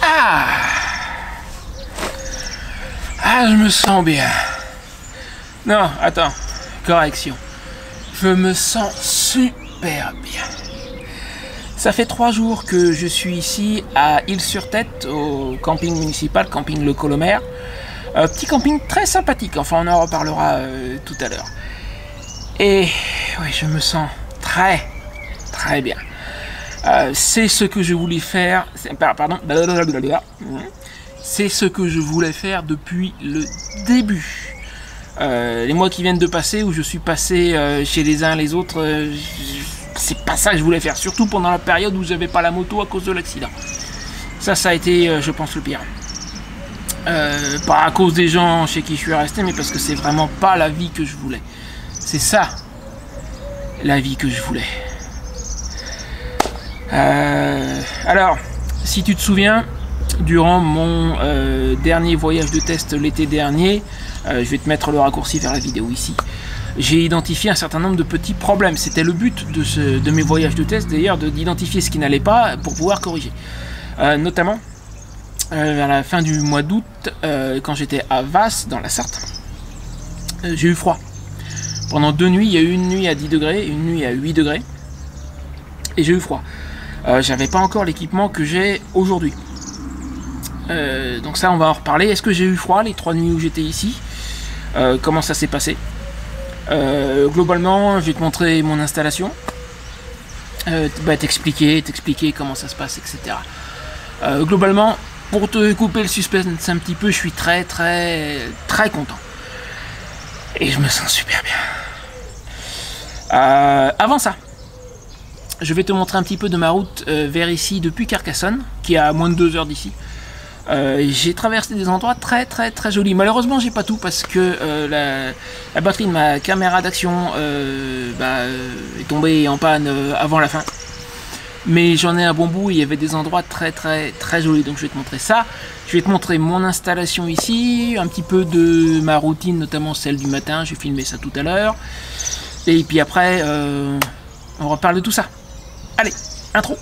Ah, je me sens bien. Non, attends, correction. Je me sens super bien. Ça fait 3 jours que je suis ici à Île-sur-Tête, au camping municipal, camping Le Colomer. Petit camping très sympathique, enfin on en reparlera tout à l'heure. Et oui, je me sens très bien. C'est ce que je voulais faire, c'est ce que je voulais faire depuis le début. Les mois qui viennent de passer, où je suis passé chez les uns les autres, c'est pas ça que je voulais faire, surtout pendant la période où j'avais pas la moto à cause de l'accident. Ça a été, je pense, le pire. Pas à cause des gens chez qui je suis resté, mais parce que c'est vraiment pas la vie que je voulais. C'est ça, la vie que je voulais. Alors, si tu te souviens, durant mon dernier voyage de test l'été dernier, je vais te mettre le raccourci vers la vidéo ici, j'ai identifié un certain nombre de petits problèmes. C'était le but de mes voyages de test, d'ailleurs, d'identifier ce qui n'allait pas pour pouvoir corriger. Notamment, à la fin du mois d'août, quand j'étais à Vasse, dans la Sarthe, j'ai eu froid. Pendant 2 nuits, il y a eu une nuit à 10 degrés, une nuit à 8 degrés, et j'ai eu froid. J'avais pas encore l'équipement que j'ai aujourd'hui. Donc ça, on va en reparler. Est-ce que j'ai eu froid les 3 nuits où j'étais ici? Comment ça s'est passé? Globalement, je vais te montrer mon installation, t'expliquer comment ça se passe, etc. Globalement, pour te couper le suspense un petit peu, je suis très content. Et je me sens super bien. Avant ça, je vais te montrer un petit peu de ma route vers ici depuis Carcassonne, qui est à moins de 2 heures d'ici. J'ai traversé des endroits très jolis. Malheureusement, j'ai pas tout parce que la batterie de ma caméra d'action est tombée en panne avant la fin. Mais j'en ai un bon bout et il y avait des endroits très jolis. Donc je vais te montrer ça. Je vais te montrer mon installation ici, un petit peu de ma routine, notamment celle du matin. Je vais filmer ça tout à l'heure. Et puis après, on reparle de tout ça. Allez, intro.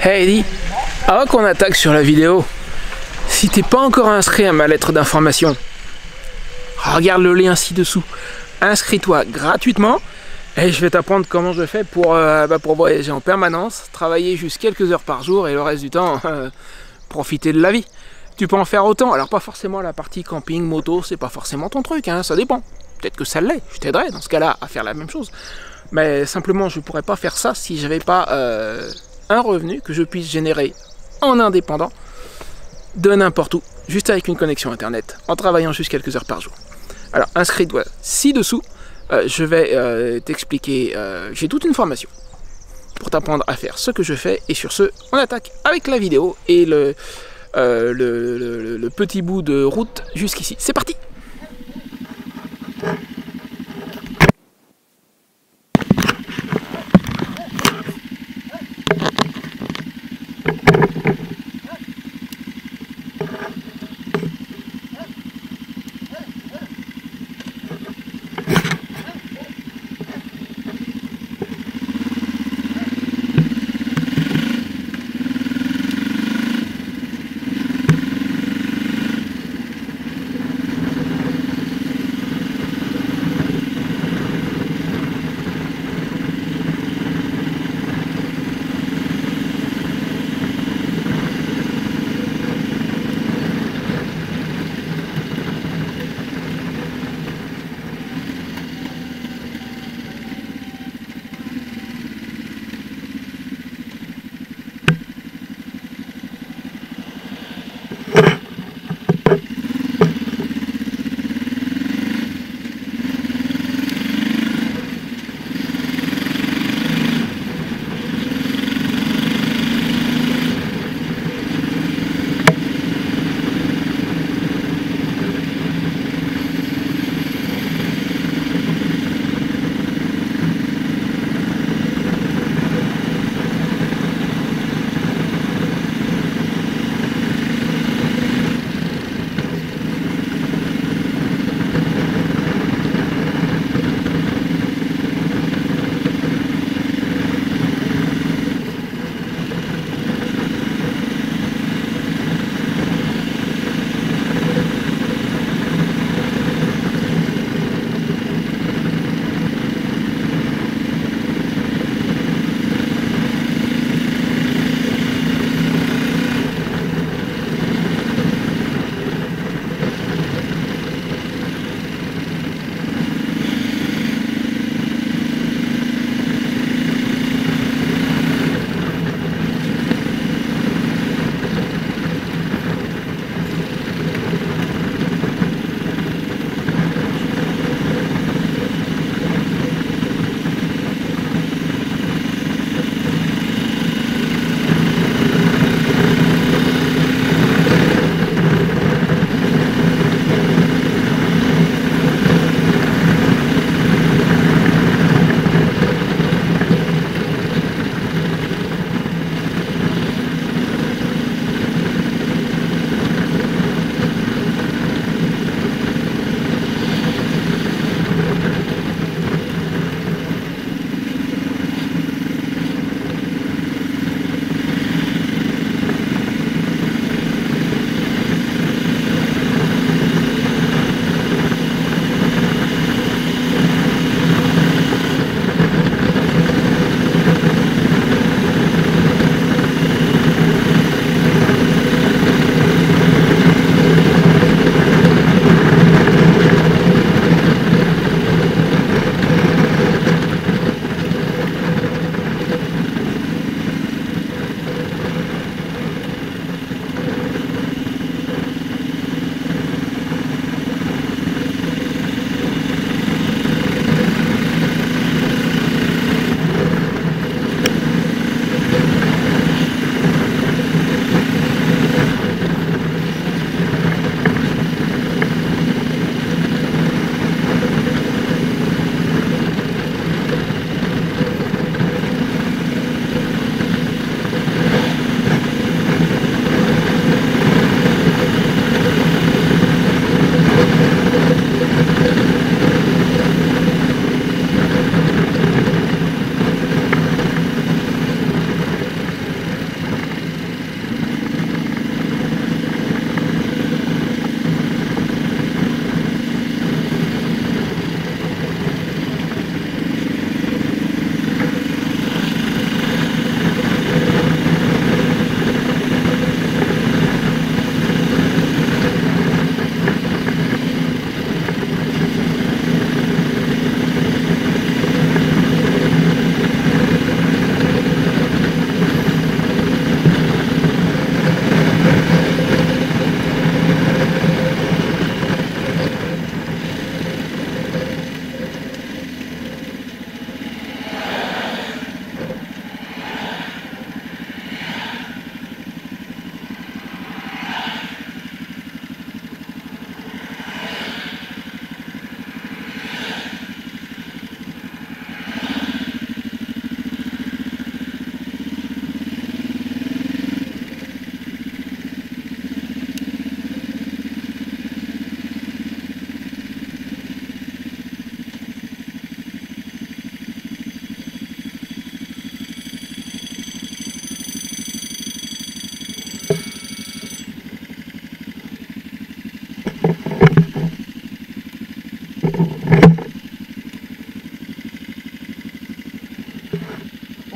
Hey Eddie, avant qu'on attaque sur la vidéo, si t'es pas encore inscrit à ma lettre d'information, regarde le lien ci-dessous, inscris-toi gratuitement et je vais t'apprendre comment je fais pour voyager en permanence, travailler juste quelques heures par jour et le reste du temps, profiter de la vie. Tu peux en faire autant, alors pas forcément la partie camping, moto, c'est pas forcément ton truc, hein, ça dépend. Peut-être que ça l'est, je t'aiderai dans ce cas-là à faire la même chose. Mais simplement, je pourrais pas faire ça si j'avais pas un revenu que je puisse générer en indépendant de n'importe où, juste avec une connexion internet, en travaillant juste quelques heures par jour. Alors inscris-toi ci-dessous, je vais t'expliquer, j'ai toute une formation pour t'apprendre à faire ce que je fais, et sur ce, on attaque avec la vidéo et le petit bout de route jusqu'ici. C'est parti!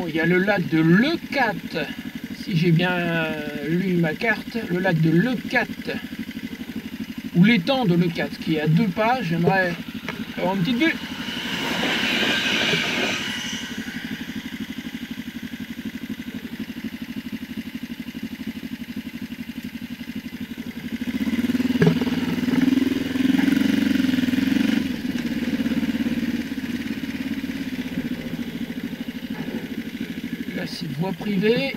Bon, il y a le lac de Leucate, si j'ai bien lu ma carte, le lac de Leucate, ou l'étang de Leucate, qui est à 2 pas. J'aimerais avoir une petite vue. Là, c'est voie privée.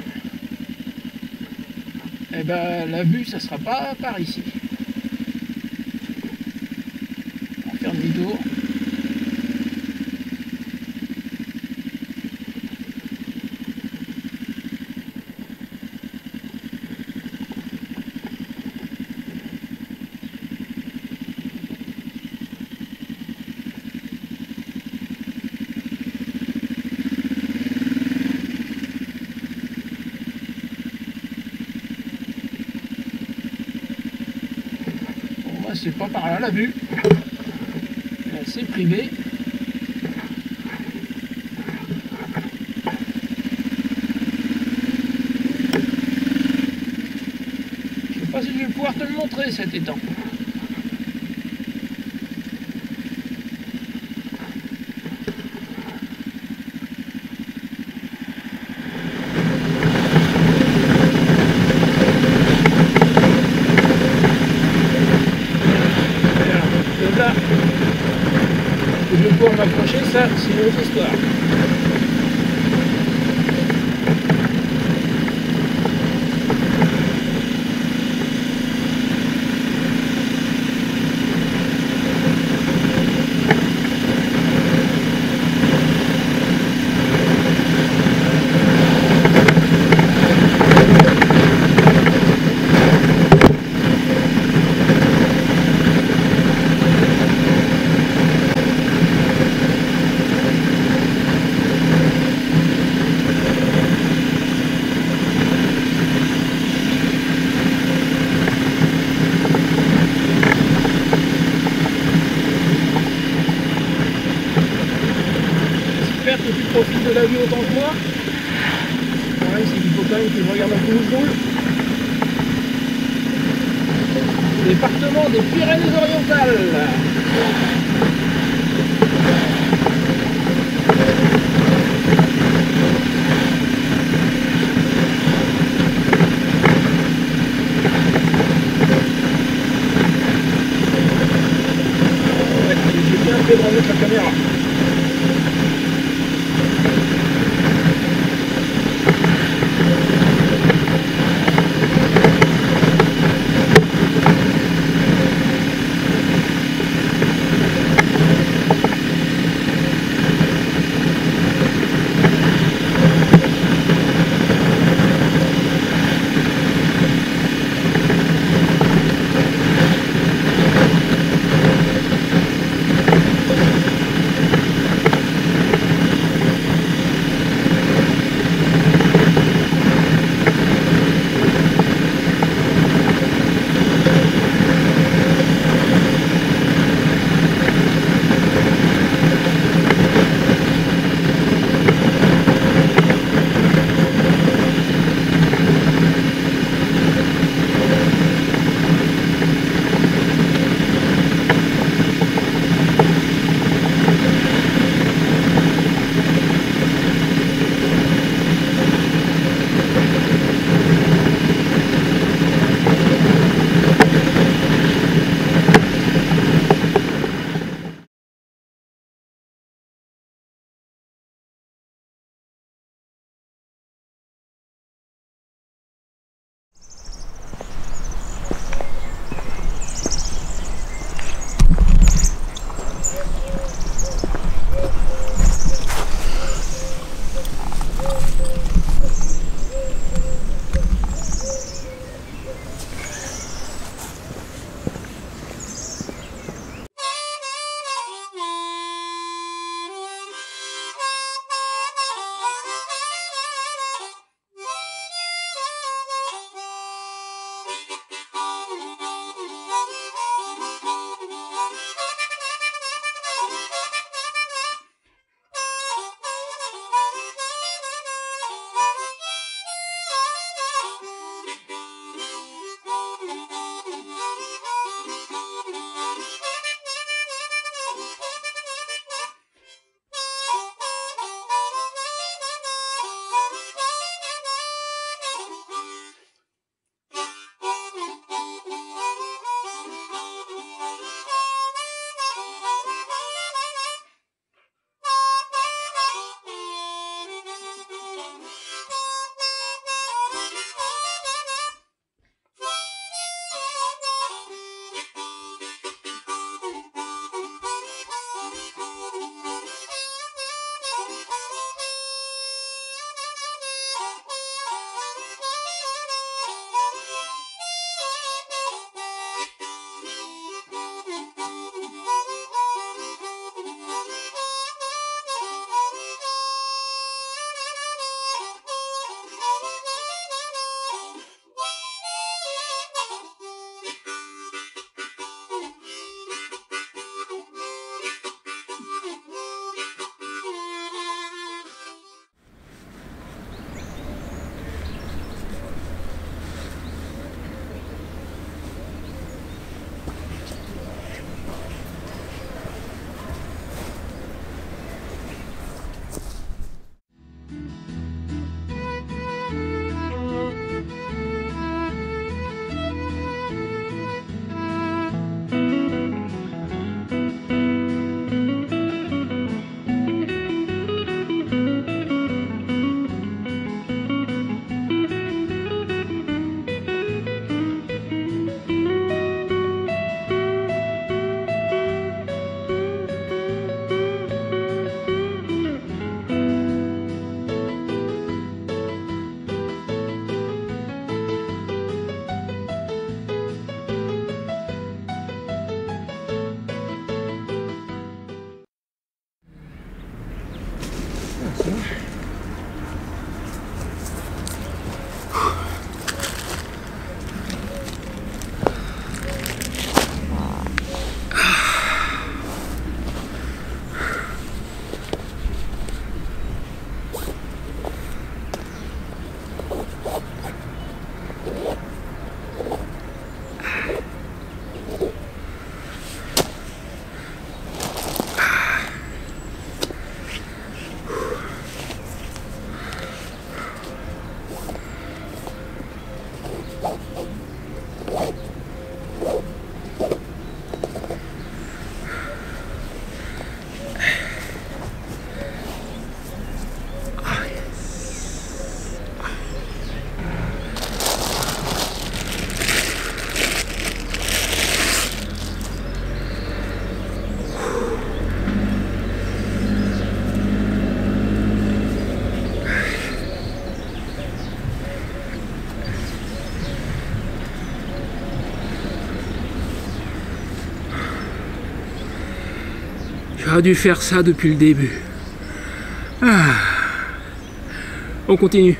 Et ben, la vue, ça sera pas par ici. On va faire demi-tour. C'est pas par là la vue, c'est privé. Je sais pas si je vais pouvoir te le montrer cet étang. Je vais pouvoir m'approcher, ça c'est une autre histoire. J'espère que tu profites de la vue autant que moi. Pareil, c'est qu'il faut quand même que je regarde un peu où je roule. Département des Pyrénées-Orientales. Ouais, j'ai bien fait de remettre la caméra. J'aurais dû faire ça depuis le début. Ah. On continue.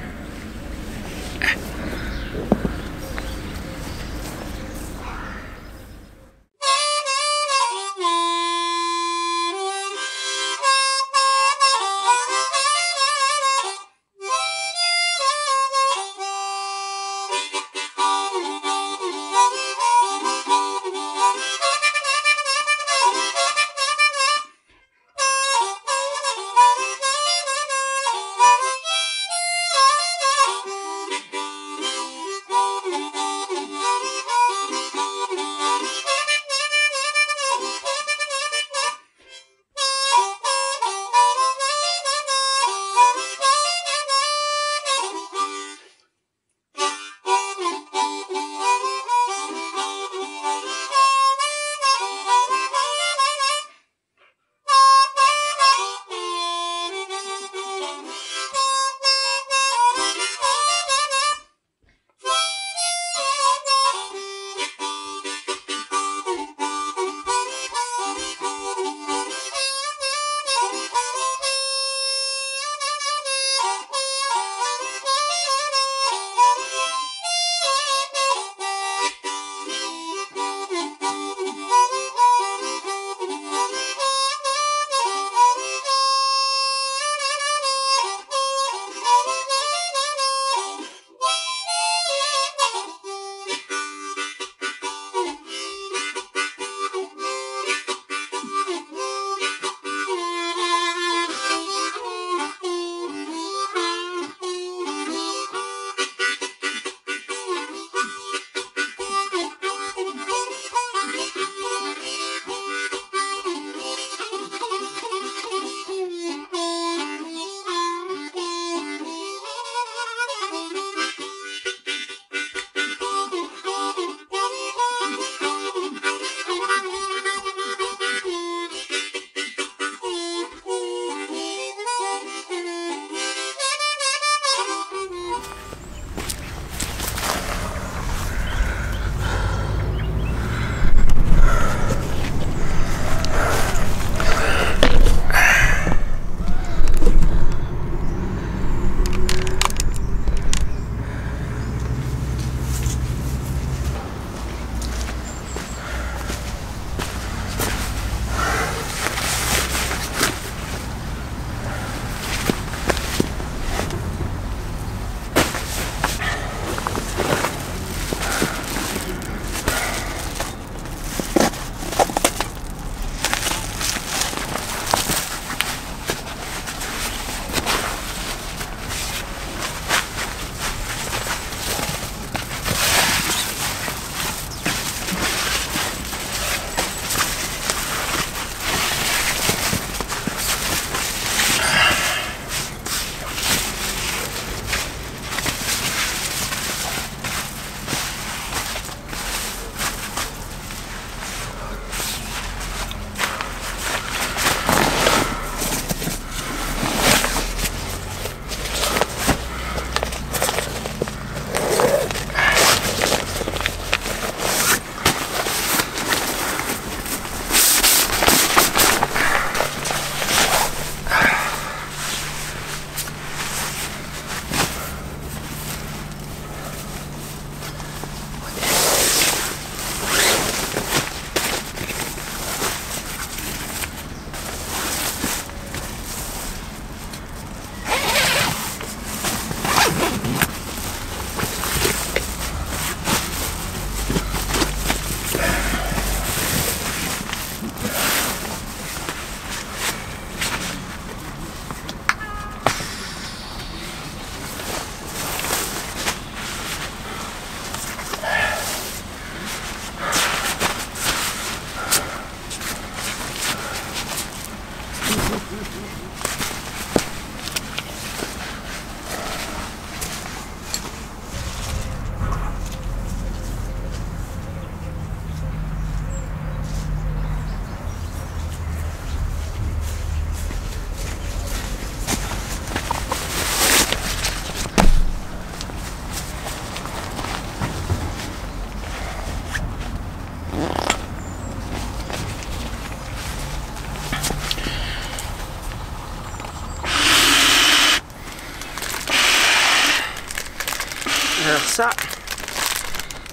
Alors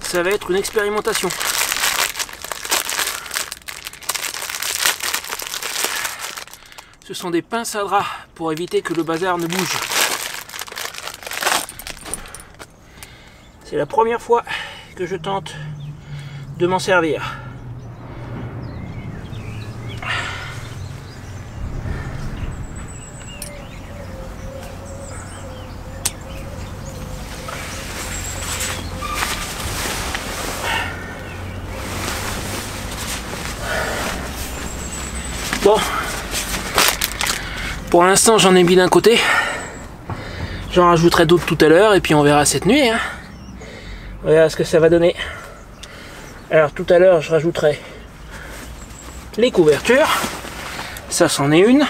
ça va être une expérimentation. Ce sont des pinces à drap pour éviter que le bazar ne bouge. C'est la première fois que je tente de m'en servir. Bon, pour l'instant j'en ai mis d'un côté, j'en rajouterai d'autres tout à l'heure et puis on verra cette nuit, hein. On verra ce que ça va donner. Alors tout à l'heure je rajouterai les couvertures, ça c'en est une,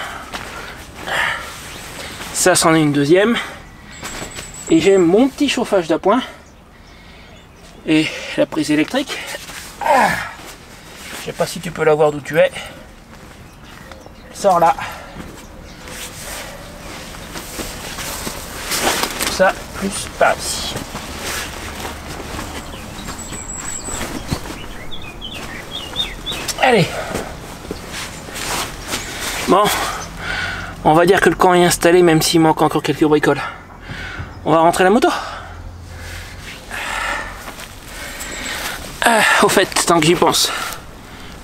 ça c'en est une deuxième, et j'ai mon petit chauffage d'appoint et la prise électrique. Je sais pas si tu peux la voir d'où tu es. Sort là. Ça plus par ici. Allez. Bon, on va dire que le camp est installé, même s'il manque encore quelques bricoles. On va rentrer la moto. Au fait, tant que j'y pense.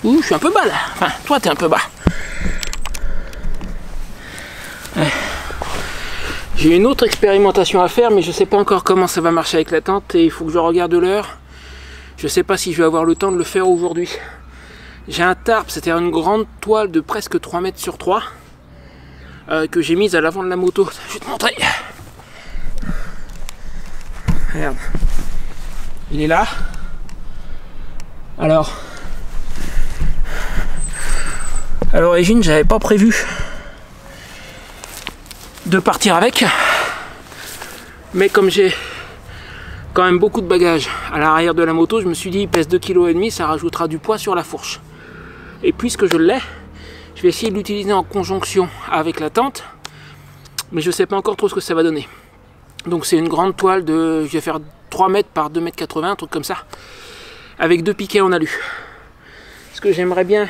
Ouh, je suis un peu bas là. Enfin, toi t'es un peu bas. J'ai une autre expérimentation à faire, mais je sais pas encore comment ça va marcher avec la tente et il faut que je regarde l'heure. Je sais pas si je vais avoir le temps de le faire aujourd'hui. J'ai un tarp, c'est-à-dire une grande toile de presque 3 mètres sur 3 que j'ai mise à l'avant de la moto. Je vais te montrer. Regarde. Il est là. Alors, à l'origine, j'avais pas prévu de partir avec, mais comme j'ai quand même beaucoup de bagages à l'arrière de la moto, je me suis dit il pèse 2,5 kg, ça rajoutera du poids sur la fourche. Et puisque je l'ai, je vais essayer de l'utiliser en conjonction avec la tente, mais je sais pas encore trop ce que ça va donner. Donc c'est une grande toile de, je vais faire 3 mètres par 2,80 m, un truc comme ça, avec 2 piquets en alu. Ce que j'aimerais bien,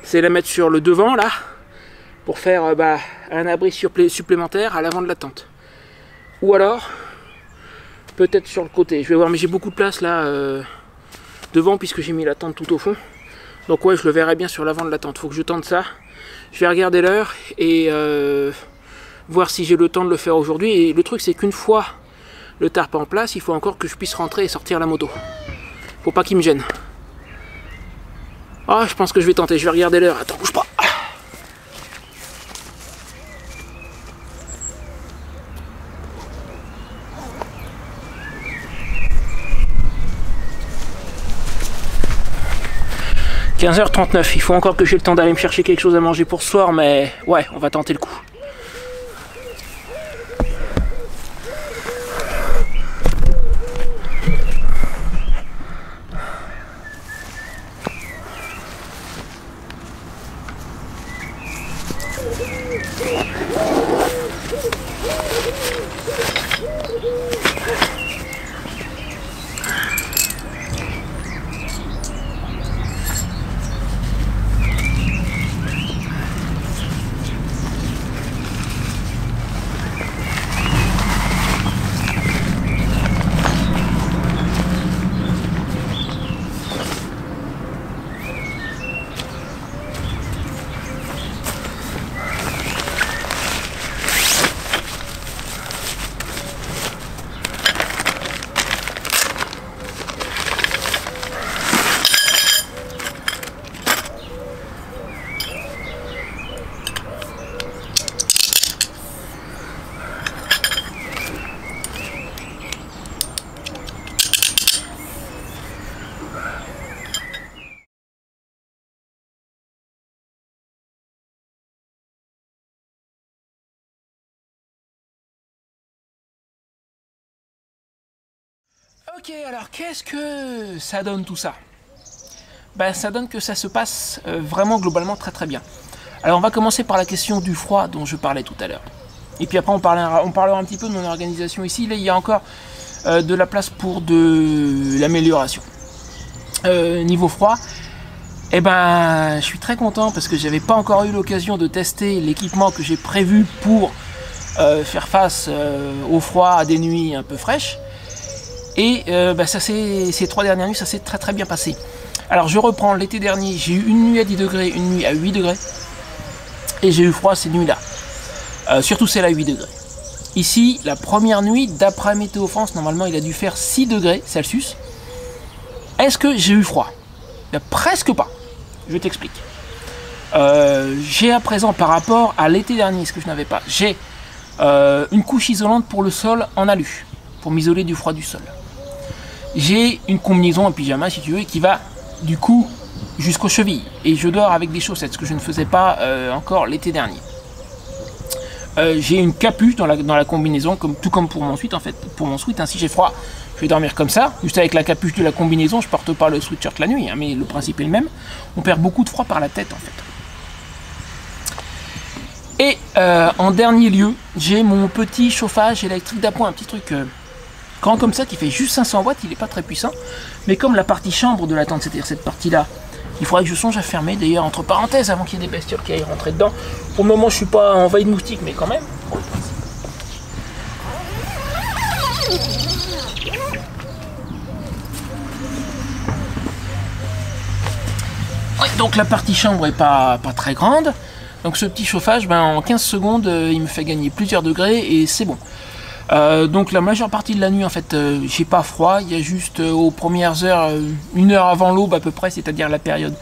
c'est la mettre sur le devant là, pour faire un abri supplémentaire à l'avant de la tente. Ou alors, peut-être sur le côté. Je vais voir, mais j'ai beaucoup de place là devant, puisque j'ai mis la tente tout au fond. Donc ouais, je le verrai bien sur l'avant de la tente. Faut que je tente ça. Je vais regarder l'heure et voir si j'ai le temps de le faire aujourd'hui. Et le truc, c'est qu'une fois le tarp en place, il faut encore que je puisse rentrer et sortir la moto. Faut pas qu'il me gêne. Ah, je pense que je vais tenter. Je vais regarder l'heure. Attends, bouge pas. 15h39, il faut encore que j'ai le temps d'aller me chercher quelque chose à manger pour ce soir, mais ouais, on va tenter le coup. Ok, alors qu'est-ce que ça donne tout ça? Ben, ça donne que ça se passe vraiment globalement très très bien. Alors on va commencer par la question du froid dont je parlais tout à l'heure. Et puis après on parlera un petit peu de mon organisation ici. Là il y a encore de la place pour de l'amélioration. Niveau froid, eh ben, je suis très content parce que j'avais pas encore eu l'occasion de tester l'équipement que j'ai prévu pour faire face au froid à des nuits un peu fraîches. Et ces 3 dernières nuits, ça s'est très bien passé. Alors je reprends, l'été dernier, j'ai eu une nuit à 10 degrés, une nuit à 8 degrés. Et j'ai eu froid ces nuits-là. Surtout celle à 8 degrés. Ici, la première nuit, d'après Météo France, normalement il a dû faire 6 degrés Celsius. Est-ce que j'ai eu froid? Presque pas. Je t'explique. J'ai à présent, par rapport à l'été dernier, ce que je n'avais pas, j'ai une couche isolante pour le sol en alu, pour m'isoler du froid du sol. J'ai une combinaison, un pyjama si tu veux, qui va du coup jusqu'aux chevilles. Et je dors avec des chaussettes, ce que je ne faisais pas encore l'été dernier. J'ai une capuche dans la combinaison, tout comme pour mon sweat en fait. Pour mon sweat, si j'ai froid, je vais dormir comme ça, juste avec la capuche de la combinaison. Je porte pas le sweatshirt la nuit, mais le principe est le même. On perd beaucoup de froid par la tête en fait. Et en dernier lieu, j'ai mon petit chauffage électrique d'appoint, un petit truc grand comme ça qui fait juste 500 watts. Il n'est pas très puissant, mais comme la partie chambre de la tente, c'est-à-dire cette partie-là, il faudrait que je songe à fermer, d'ailleurs, entre parenthèses, avant qu'il y ait des bestioles qui aillent rentrer dedans. Pour le moment, je suis pas envahi de moustiques, mais quand même. Ouais, donc la partie chambre est pas très grande. Donc ce petit chauffage, en 15 secondes, il me fait gagner plusieurs degrés et c'est bon. Donc la majeure partie de la nuit en fait j'ai pas froid, il y a juste aux premières heures, 1 heure avant l'aube à peu près, c'est-à-dire la période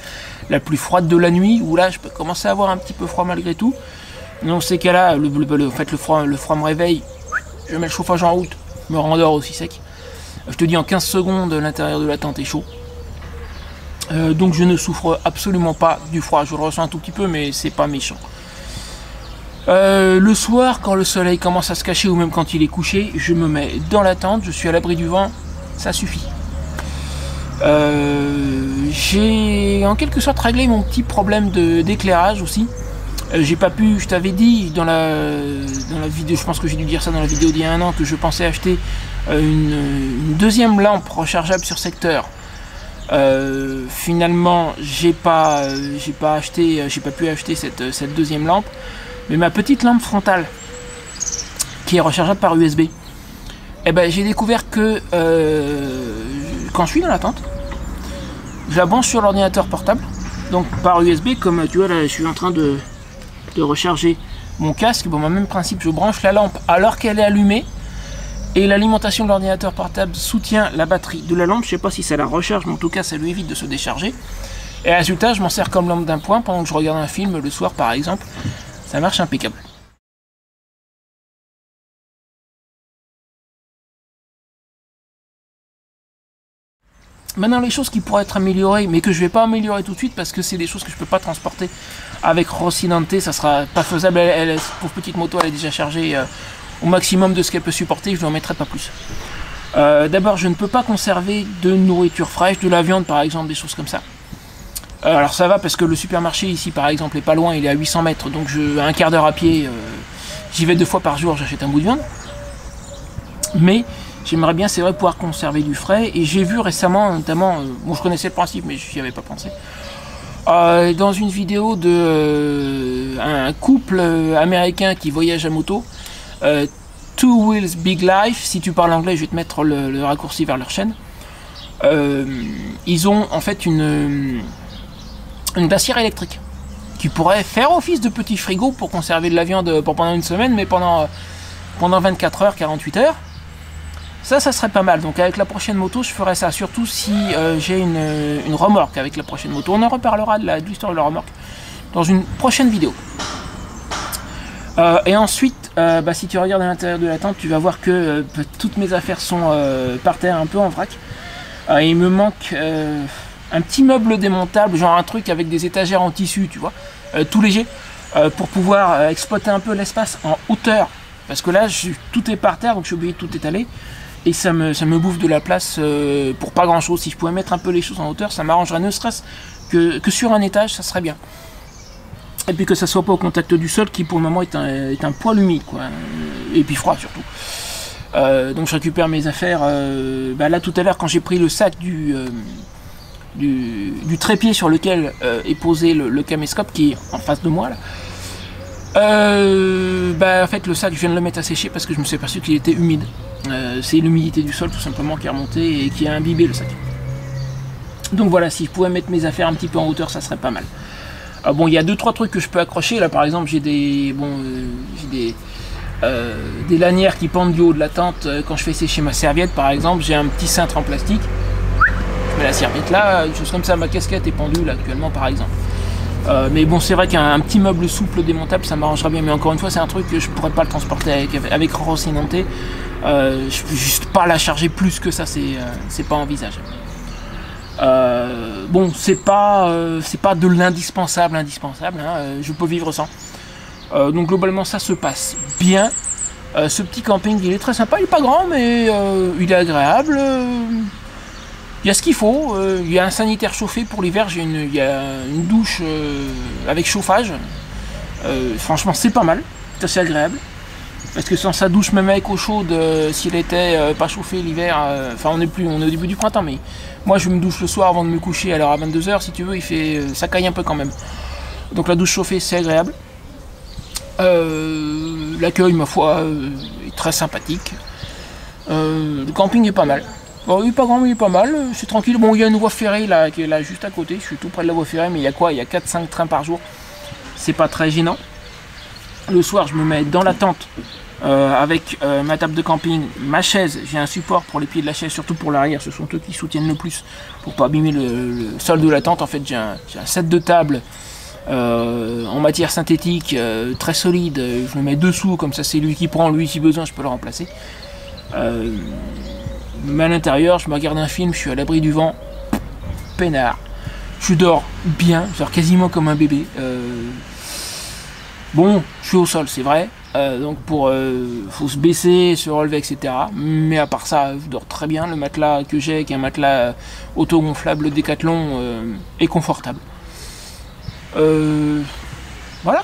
la plus froide de la nuit, où là je peux commencer à avoir un petit peu froid malgré tout. Dans ces cas-là, le froid me réveille, je mets le chauffage en route, me rendors aussi sec. Je te dis en 15 secondes l'intérieur de la tente est chaud. Donc je ne souffre absolument pas du froid, je le ressens un tout petit peu mais c'est pas méchant. Le soir, quand le soleil commence à se cacher ou même quand il est couché, je me mets dans la tente, je suis à l'abri du vent, ça suffit. J'ai en quelque sorte réglé mon petit problème d'éclairage aussi. J'ai pas pu, je t'avais dit dans la vidéo, je pense que j'ai dû dire ça dans la vidéo d'il y a 1 an, que je pensais acheter une deuxième lampe rechargeable sur secteur. Finalement, j'ai pas pu acheter cette deuxième lampe. Mais ma petite lampe frontale, qui est rechargeable par USB, j'ai découvert que quand je suis dans la tente, je la branche sur l'ordinateur portable, donc par USB, comme tu vois là, je suis en train de recharger mon casque. Bon, même principe, je branche la lampe alors qu'elle est allumée, et l'alimentation de l'ordinateur portable soutient la batterie de la lampe. Je sais pas si ça la recharge, mais en tout cas, ça lui évite de se décharger. Et résultat, je m'en sers comme lampe d'appoint pendant que je regarde un film le soir, par exemple. Ça marche impeccable. Maintenant, les choses qui pourraient être améliorées, mais que je ne vais pas améliorer tout de suite parce que c'est des choses que je ne peux pas transporter avec Rocinante, ça sera pas faisable. Pour petite moto, elle est déjà chargée au maximum de ce qu'elle peut supporter, je n'en mettrai pas plus. D'abord, je ne peux pas conserver de nourriture fraîche, de la viande par exemple, des choses comme ça. Alors ça va parce que le supermarché ici par exemple est pas loin, il est à 800 mètres, donc à un quart d'heure à pied, j'y vais 2 fois par jour, j'achète un bout de viande. Mais j'aimerais bien, c'est vrai, pouvoir conserver du frais, et j'ai vu récemment, notamment, bon je connaissais le principe mais je n'y avais pas pensé, dans une vidéo de un couple américain qui voyage à moto, Two Wheels Big Life, si tu parles anglais je vais te mettre le raccourci vers leur chaîne. Ils ont en fait une glacière électrique qui pourrait faire office de petit frigo pour conserver de la viande pendant 1 semaine, mais pendant 24 heures, 48 heures. Ça serait pas mal. Donc avec la prochaine moto, je ferai ça, surtout si j'ai une remorque avec la prochaine moto. On en reparlera de l'histoire de la remorque dans une prochaine vidéo. Et ensuite, si tu regardes à l'intérieur de la tente, tu vas voir que toutes mes affaires sont par terre, un peu en vrac. Il me manque un petit meuble démontable, genre un truc avec des étagères en tissu, tu vois, tout léger, pour pouvoir exploiter un peu l'espace en hauteur. Parce que là, tout est par terre, donc je suis obligé de tout étaler. Et ça me bouffe de la place pour pas grand chose. Si je pouvais mettre un peu les choses en hauteur, ça m'arrangerait, ne serait-ce que sur un étage, ça serait bien. Et puis que ça soit pas au contact du sol qui pour le moment est un poil humide, quoi. Et puis froid surtout. Donc je récupère mes affaires. Là tout à l'heure quand j'ai pris le sac du trépied sur lequel est posé le caméscope qui est en face de moi là. En fait le sac je viens de le mettre à sécher parce que je me suis aperçu qu'il était humide. C'est l'humidité du sol tout simplement qui est remontée et qui a imbibé le sac. Donc voilà, si je pouvais mettre mes affaires un petit peu en hauteur, ça serait pas mal. Bon, il y a 2-3 trucs que je peux accrocher. Là, par exemple, j'ai des lanières qui pendent du haut de la tente. Quand je fais sécher ma serviette, par exemple, j'ai un petit cintre en plastique. Je mets la serviette là, une chose comme ça. Ma casquette est pendue là actuellement, par exemple. Mais bon, c'est vrai qu'un petit meuble souple démontable, ça m'arrangera bien. Mais encore une fois, c'est un truc que je pourrais pas le transporter avec Rocinante. Je peux juste pas la charger plus que ça. C'est pas envisageable. Bon, c'est pas de l'indispensable, hein, je peux vivre sans. Donc globalement ça se passe bien. Ce petit camping il est très sympa, il est pas grand mais il est agréable. Il y a ce qu'il faut, il y a un sanitaire chauffé pour l'hiver, il y a une douche avec chauffage. Franchement c'est pas mal, c'est assez agréable. Parce que sans sa douche, même avec eau chaude, s'il était pas chauffé l'hiver, on est au début du printemps, mais moi je me douche le soir avant de me coucher, alors à 22 h si tu veux, ça caille un peu quand même. Donc la douche chauffée, c'est agréable. L'accueil, ma foi, est très sympathique. Le camping est pas mal. Bon, il est pas grand, mais il est pas mal, c'est tranquille. Bon, il y a une voie ferrée là, qui est là juste à côté, je suis tout près de la voie ferrée, mais il y a quoi? Il y a 4-5 trains par jour, c'est pas très gênant. Le soir, je me mets dans la tente avec ma table de camping, ma chaise. J'ai un support pour les pieds de la chaise, surtout pour l'arrière. Ce sont eux qui soutiennent le plus pour pas abîmer le sol de la tente. En fait, j'ai un set de table en matière synthétique très solide. Je le mets dessous, comme ça, c'est lui qui prend. Lui, si besoin, je peux le remplacer. Mais à l'intérieur, je me regarde un film, je suis à l'abri du vent, peinard. Je dors bien, je dors quasiment comme un bébé. Bon, je suis au sol, c'est vrai, donc faut se baisser, se relever, etc. Mais à part ça, je dors très bien. Le matelas que j'ai, qui est un matelas auto-gonflable Decathlon, est confortable. Voilà.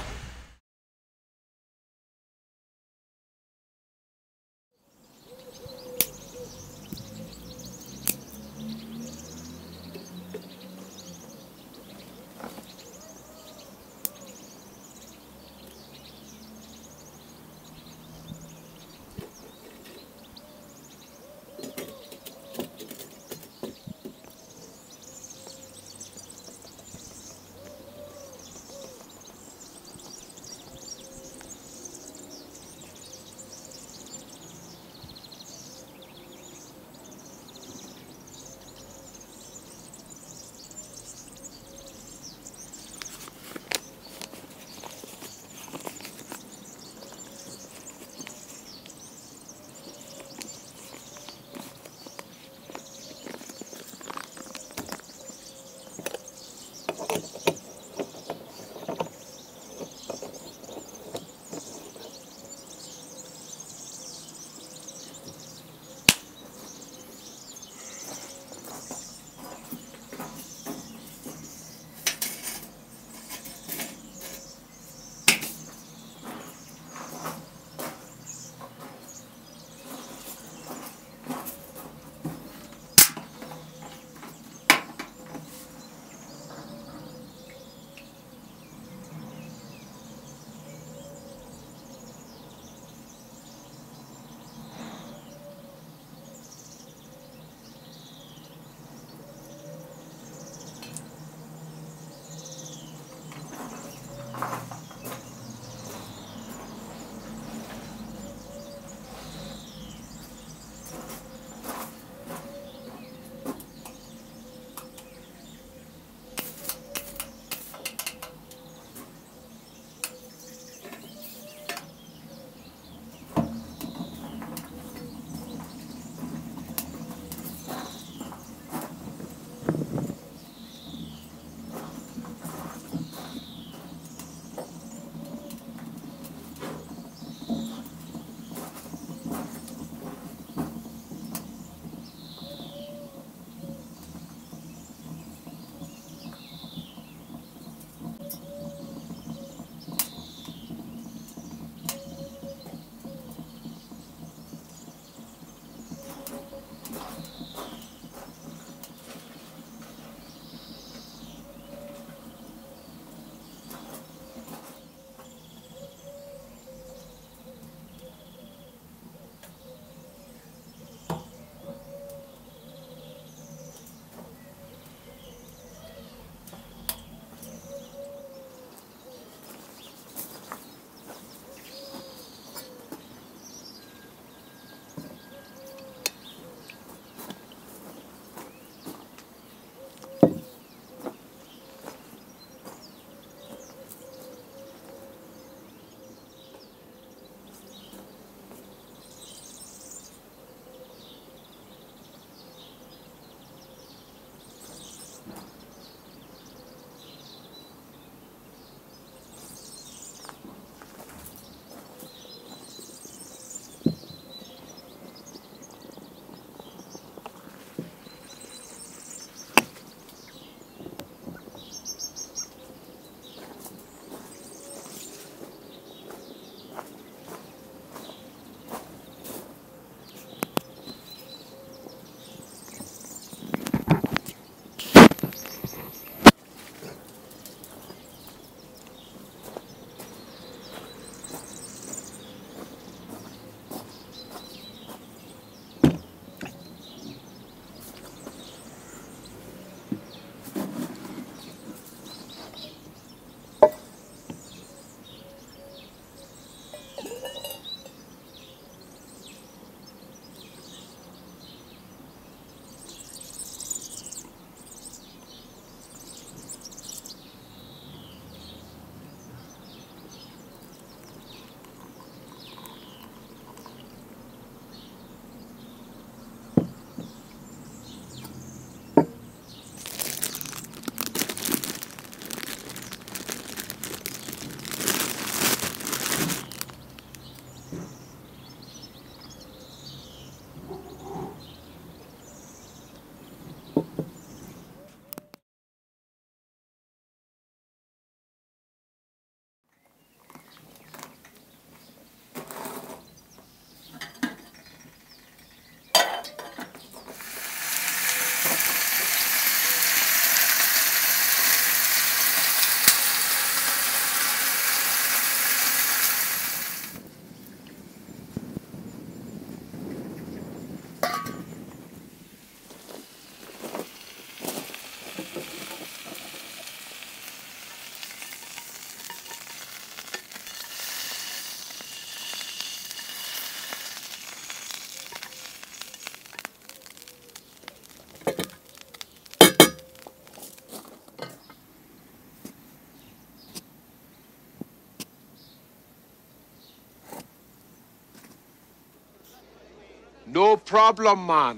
No problem, man.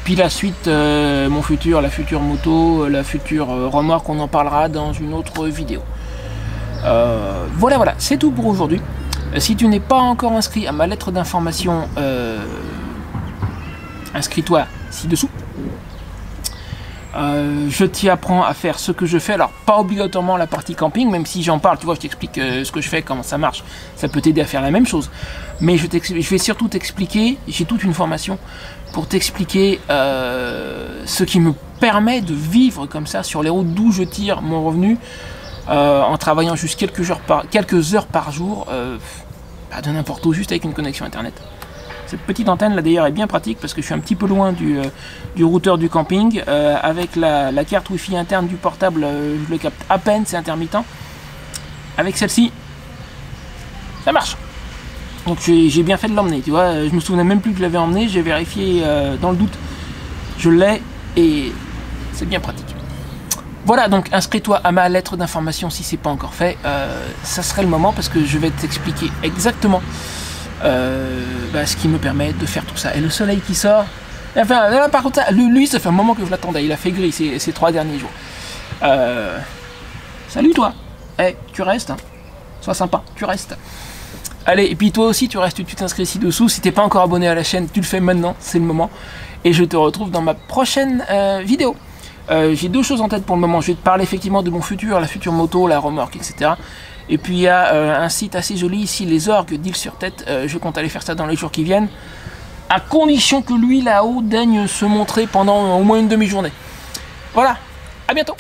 Puis la suite, la future moto, la future remorque, on en parlera dans une autre vidéo. Voilà, c'est tout pour aujourd'hui. Si tu n'es pas encore inscrit à ma lettre d'information, inscris-toi ci-dessous. Je t'y apprends à faire ce que je fais, alors pas obligatoirement la partie camping, même si j'en parle, tu vois, je t'explique ce que je fais, comment ça marche, ça peut t'aider à faire la même chose, mais je vais surtout t'expliquer, j'ai toute une formation pour t'expliquer ce qui me permet de vivre comme ça sur les routes, d'où je tire mon revenu en travaillant juste quelques heures par jour, de n'importe où, juste avec une connexion internet. Cette petite antenne là d'ailleurs est bien pratique parce que je suis un petit peu loin du routeur du camping. Avec la carte Wi-Fi interne du portable, je le capte à peine, c'est intermittent. Avec celle-ci, ça marche. Donc j'ai bien fait de l'emmener, tu vois. Je me souvenais même plus que je l'avais emmené, j'ai vérifié dans le doute. Je l'ai et c'est bien pratique. Voilà, donc inscris-toi à ma lettre d'information si c'est pas encore fait. Ça serait le moment parce que je vais t'expliquer exactement ce qui me permet de faire tout ça. Et le soleil qui sort, enfin là par contre lui ça fait un moment que je l'attendais, il a fait gris ces 3 derniers jours. Salut toi, tu restes, hein. Sois sympa, tu restes. Allez, et puis toi aussi tu restes, tu t'inscris ci-dessous, si t'es pas encore abonné à la chaîne, tu le fais maintenant, c'est le moment. Et je te retrouve dans ma prochaine vidéo. J'ai 2 choses en tête pour le moment, je vais te parler effectivement de mon futur, la future moto, la remorque, etc. Et puis il y a un site assez joli ici, les orgues d'Île sur Tête. Je compte aller faire ça dans les jours qui viennent, à condition que lui là-haut daigne se montrer pendant au moins une demi-journée. Voilà, à bientôt.